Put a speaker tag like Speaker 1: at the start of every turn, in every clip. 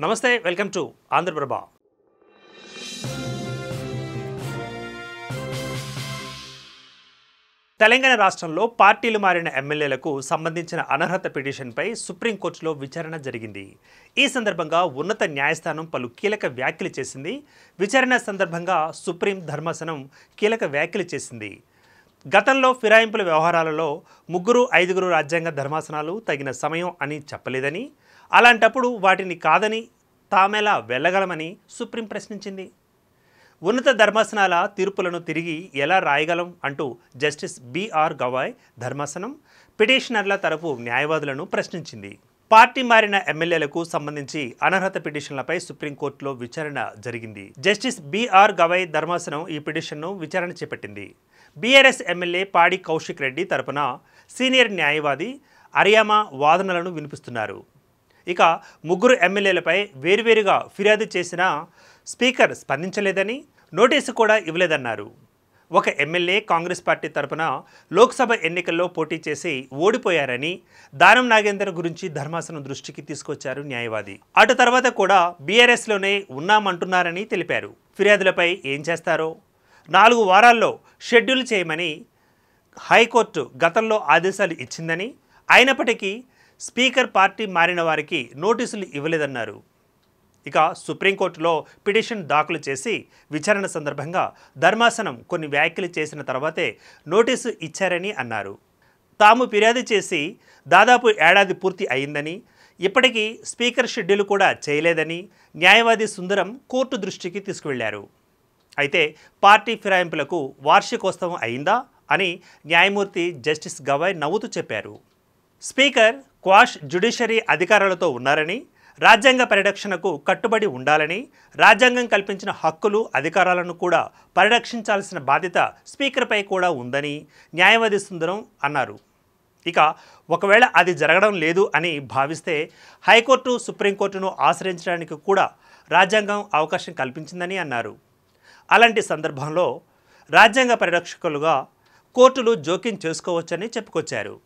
Speaker 1: నమస్తే welcome to Andhraprabha. Telangana రాష్ట్రంలో పార్టీలు మారిన ఎమ్మెల్యేలకు సంబంధించిన అనర్హత పిటిషన్పై సుప్రీంకోర్టులో విచారణ జరిగింది. ఈ సందర్భంగా ఉన్నత న్యాయస్థానం పలు కీలక వ్యాఖ్యలు చేసింది. విచారణ సందర్భంగా సుప్రీం ధర్మాసనం కీలక వ్యాఖ్యలు చేసింది. గతంలో ఫిరాయింపుల వ్యవహారాలలో 3-5 రాజ్యాంగ ధర్మాసనాలు తగిన సమయం అని చెప్పలేదని, అలాంటప్పుడు వాటిని కాదని తామెలా వెళ్ళగలమని సుప్రీం ప్రశ్నించింది. ఉన్నత ధర్మాసనాల తీర్పులను తిరిగి ఎలా రాయగలం అంటూ జస్టిస్ బిఆర్ గవాయ్ ధర్మాసనం పిటిషనర్ల తరపు న్యాయవాదులను ప్రశ్నించింది. పార్టీ మారిన ఎమ్మెల్యేలకు సంబంధించి అనర్హత పిటిషన్లపై సుప్రీంకోర్టులో విచారణ జరిగింది. జస్టిస్ బిఆర్ గవాయ్ ధర్మాసనం ఈ పిటిషన్ను విచారణ చేపట్టింది. బీఆర్ఎస్ ఎమ్మెల్యే పాడి కౌశిక్ రెడ్డి తరపున సీనియర్ న్యాయవాది అరియామా వాదనలను వినిపిస్తున్నారు. ఇక 3 ఎమ్మెల్యేలపై వేర్వేరుగా ఫిర్యాదు చేసినా స్పీకర్ స్పందించలేదని, నోటీసు కూడా ఇవ్వలేదన్నారు. ఒక ఎమ్మెల్యే కాంగ్రెస్ పార్టీ తరపున లోక్సభ ఎన్నికల్లో పోటీ చేసి ఓడిపోయారని దానం నాగేందర్ గురించి ధర్మాసనం దృష్టికి తీసుకొచ్చారు న్యాయవాది. అటు తర్వాత కూడా బీఆర్ఎస్లోనే ఉన్నామంటున్నారని తెలిపారు. ఫిర్యాదులపై ఏం చేస్తారో 4 వారాల్లో షెడ్యూల్ చేయమని హైకోర్టు గతంలో ఆదేశాలు ఇచ్చిందని, అయినప్పటికీ స్పీకర్ పార్టీ మారిన వారికి నోటీసులు ఇవ్వలేదన్నారు. ఇక సుప్రీంకోర్టులో పిటిషన్ దాఖలు చేసి విచారణ సందర్భంగా ధర్మాసనం కొన్ని వ్యాఖ్యలు చేసిన తర్వాతే నోటీసు ఇచ్చారని అన్నారు. తాము ఫిర్యాదు చేసి దాదాపు ఏడాది పూర్తి అయిందని, ఇప్పటికీ స్పీకర్ షెడ్యూల్ కూడా చేయలేదని న్యాయవాది సుందరం కోర్టు దృష్టికి తీసుకువెళ్లారు. అయితే పార్టీ ఫిరాయింపులకు వార్షికోత్సవం అయిందా అని న్యాయమూర్తి జస్టిస్ గవాయ్ నవ్వుతూ చెప్పారు. స్పీకర్ క్వాష్ జ్యుడిషియరీ అధికారాలతో ఉన్నారని, రాజ్యాంగ పరిరక్షణకు కట్టుబడి ఉండాలని, రాజ్యాంగం కల్పించిన హక్కులు అధికారాలను కూడా పరిరక్షించాల్సిన బాధ్యత స్పీకర్పై కూడా ఉందని న్యాయవాది సుందరం అన్నారు. ఇక ఒకవేళ అది జరగడం లేదు అని భావిస్తే హైకోర్టు సుప్రీంకోర్టును ఆశ్రయించడానికి కూడా రాజ్యాంగం అవకాశం కల్పించిందని అన్నారు. అలాంటి సందర్భంలో రాజ్యాంగ పరిరక్షకులుగా కోర్టులు జోక్యం చేసుకోవచ్చని చెప్పుకొచ్చారు.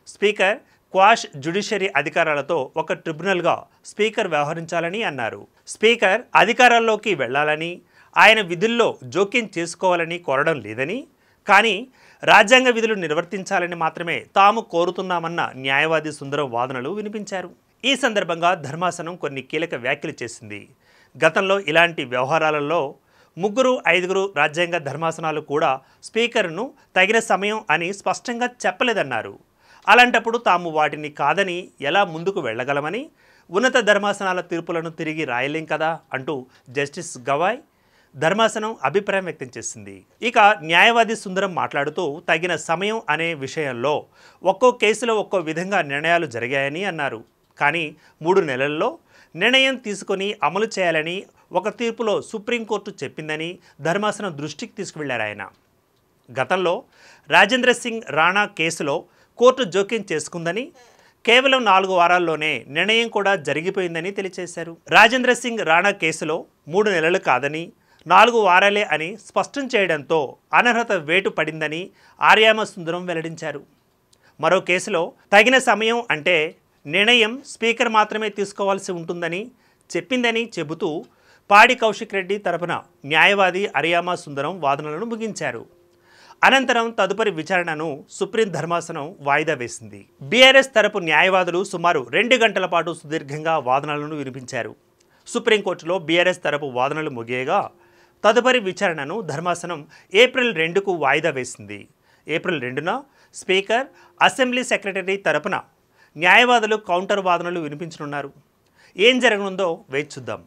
Speaker 1: స్పీకర్ క్వాష్ జ్యుడిషియరీ అధికారాలతో ఒక ట్రిబ్యునల్గా స్పీకర్ వ్యవహరించాలని అన్నారు. స్పీకర్ అధికారాల్లోకి వెళ్లాలని, ఆయన విధుల్లో జోక్యం చేసుకోవాలని కోరడం లేదని, కానీ రాజ్యాంగ విధులు నిర్వర్తించాలని మాత్రమే తాము కోరుతున్నామన్న న్యాయవాది సుందరం వాదనలు వినిపించారు. ఈ సందర్భంగా ధర్మాసనం కొన్ని కీలక వ్యాఖ్యలు చేసింది. గతంలో ఇలాంటి వ్యవహారాలలో 3-5 రాజ్యాంగ ధర్మాసనాలు కూడా స్పీకర్ను తగిన సమయం అని స్పష్టంగా చెప్పలేదన్నారు. అలాంటప్పుడు తాము వాటిని కాదని ఎలా ముందుకు వెళ్ళగలమని, ఉన్నత ధర్మాసనాల తీర్పులను తిరిగి రాయలేం కదా అంటూ జస్టిస్ గవాయ్ ధర్మాసనం అభిప్రాయం వ్యక్తం చేసింది. ఇక న్యాయవాది సుందరం మాట్లాడుతూ తగిన సమయం అనే విషయంలో ఒక్కో కేసులో ఒక్కో విధంగా నిర్ణయాలు జరిగాయని అన్నారు. కానీ 3 నెలల్లో నిర్ణయం తీసుకొని అమలు చేయాలని ఒక తీర్పులో సుప్రీంకోర్టు చెప్పిందని ధర్మాసనం దృష్టికి తీసుకువెళ్లారు ఆయన. గతంలో రాజేంద్ర సింగ్ రాణా కేసులో కోర్టు జోక్యం చేసుకుందని, కేవలం 4 వారాల్లోనే నిర్ణయం కూడా జరిగిపోయిందని తెలియజేశారు. రాజేంద్ర సింగ్ రాణా కేసులో 3 నెలలు కాదని 4 వారాలే అని స్పష్టం చేయడంతో అనర్హత వేటు పడిందని ఆర్యామ సుందరం వెల్లడించారు. మరో కేసులో తగిన సమయం అంటే నిర్ణయం స్పీకర్ మాత్రమే తీసుకోవాల్సి ఉంటుందని చెప్పిందని చెబుతూ పాడి కౌశిక్ రెడ్డి తరపున న్యాయవాది అరియామా సుందరం వాదనలను ముగించారు. అనంతరం తదుపరి విచారణను సుప్రీం ధర్మాసనం వాయిదా వేసింది. బీఆర్ఎస్ తరపు న్యాయవాదులు సుమారు 2 గంటల పాటు సుదీర్ఘంగా వాదనలను వినిపించారు. సుప్రీంకోర్టులో బీఆర్ఎస్ తరపు వాదనలు ముగియగా తదుపరి విచారణను ధర్మాసనం ఏప్రిల్ 2కు వాయిదా వేసింది. ఏప్రిల్ 2న స్పీకర్, అసెంబ్లీ సెక్రటరీ తరపున న్యాయవాదులు కౌంటర్ వాదనలు వినిపించనున్నారు. ఏం జరగనుందో వేచి చూద్దాం.